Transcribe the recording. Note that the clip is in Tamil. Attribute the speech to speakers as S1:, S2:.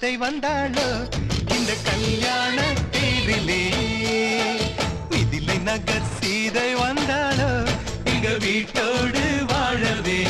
S1: சீதை வந்தாளோ இந்த கல்யாண தேரிலே மிதிலை நகர் சீதை வந்தாளோ எங்க வீட்டோடு வாழவே